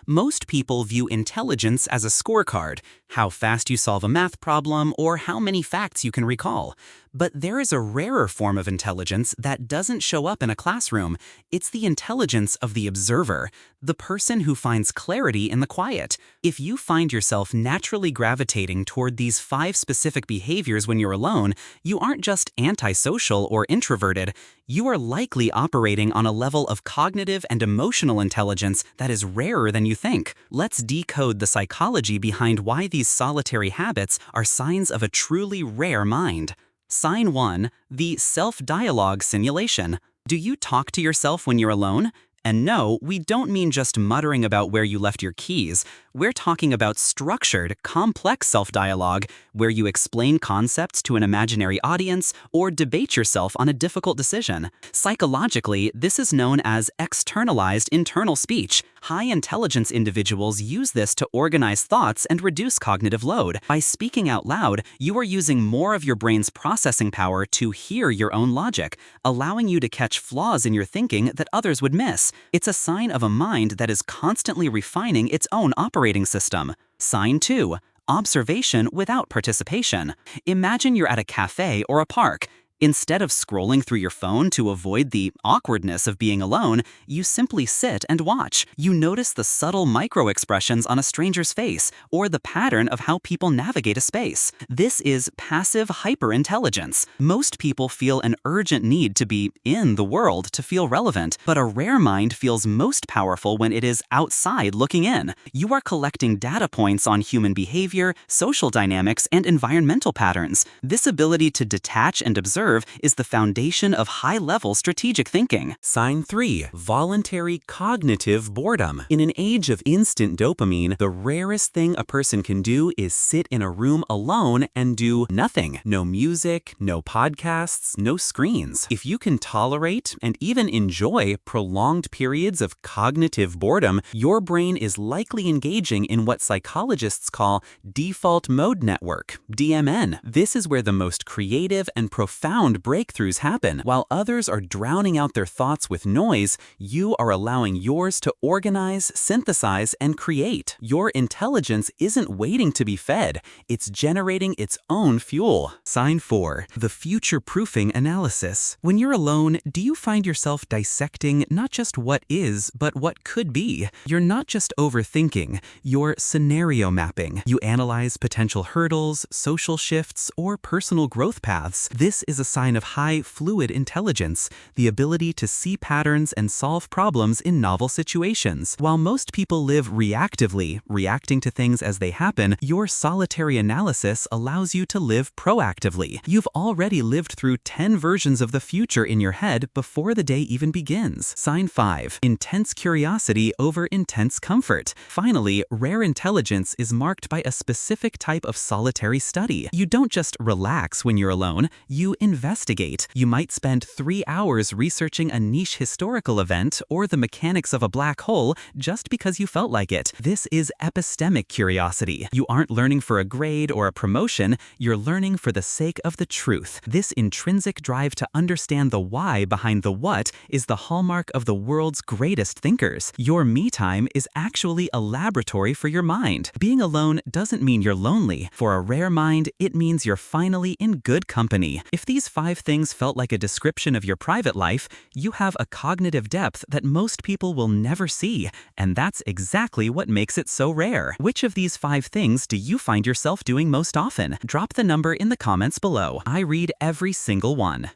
Most people view intelligence as a scorecard, how fast you solve a math problem or how many facts you can recall. But there is a rarer form of intelligence that doesn't show up in a classroom. It's the intelligence of the observer, the person who finds clarity in the quiet. If you find yourself naturally gravitating toward these 5 specific behaviors when you're alone, you aren't just antisocial or introverted. You are likely operating on a level of cognitive and emotional intelligence that is rarer than you think. Let's decode the psychology behind why these solitary habits are signs of a truly rare mind. Sign 1. The self-dialogue simulation. Do you talk to yourself when you're alone? And no, we don't mean just muttering about where you left your keys. We're talking about structured, complex self-dialogue, where you explain concepts to an imaginary audience or debate yourself on a difficult decision. Psychologically, this is known as externalized internal speech. High-intelligence individuals use this to organize thoughts and reduce cognitive load. By speaking out loud, you are using more of your brain's processing power to hear your own logic, allowing you to catch flaws in your thinking that others would miss. It's a sign of a mind that is constantly refining its own operating system. Sign 2. Observation without participation. Imagine you're at a cafe or a park. Instead of scrolling through your phone to avoid the awkwardness of being alone, you simply sit and watch. You notice the subtle micro-expressions on a stranger's face, or the pattern of how people navigate a space. This is passive hyperintelligence. Most people feel an urgent need to be in the world to feel relevant, but a rare mind feels most powerful when it is outside looking in. You are collecting data points on human behavior, social dynamics, and environmental patterns. This ability to detach and observe is the foundation of high-level strategic thinking. Sign 3. Voluntary Cognitive Boredom. In an age of instant dopamine, the rarest thing a person can do is sit in a room alone and do nothing. No music, no podcasts, no screens. If you can tolerate and even enjoy prolonged periods of cognitive boredom, your brain is likely engaging in what psychologists call default mode network, DMN. This is where the most creative and profound breakthroughs happen. While others are drowning out their thoughts with noise, you are allowing yours to organize, synthesize, and create. Your intelligence isn't waiting to be fed, it's generating its own fuel. Sign 4. The future-proofing analysis. When you're alone, do you find yourself dissecting not just what is, but what could be? You're not just overthinking, you're scenario mapping. You analyze potential hurdles, social shifts, or personal growth paths. This is a sign of high fluid intelligence, the ability to see patterns and solve problems in novel situations. While most people live reactively, reacting to things as they happen, your solitary analysis allows you to live proactively. You've already lived through 10 versions of the future in your head before the day even begins. Sign 5. Intense curiosity over intense comfort. Finally, rare intelligence is marked by a specific type of solitary study. You don't just relax when you're alone, you investigate. You might spend 3 hours researching a niche historical event or the mechanics of a black hole just because you felt like it. This is epistemic curiosity. You aren't learning for a grade or a promotion, you're learning for the sake of the truth. This intrinsic drive to understand the why behind the what is the hallmark of the world's greatest thinkers. Your me time is actually a laboratory for your mind. Being alone doesn't mean you're lonely. For a rare mind, it means you're finally in good company. If these 5 things felt like a description of your private life, you have a cognitive depth that most people will never see, and that's exactly what makes it so rare. Which of these 5 things do you find yourself doing most often? Drop the number in the comments below. I read every single one.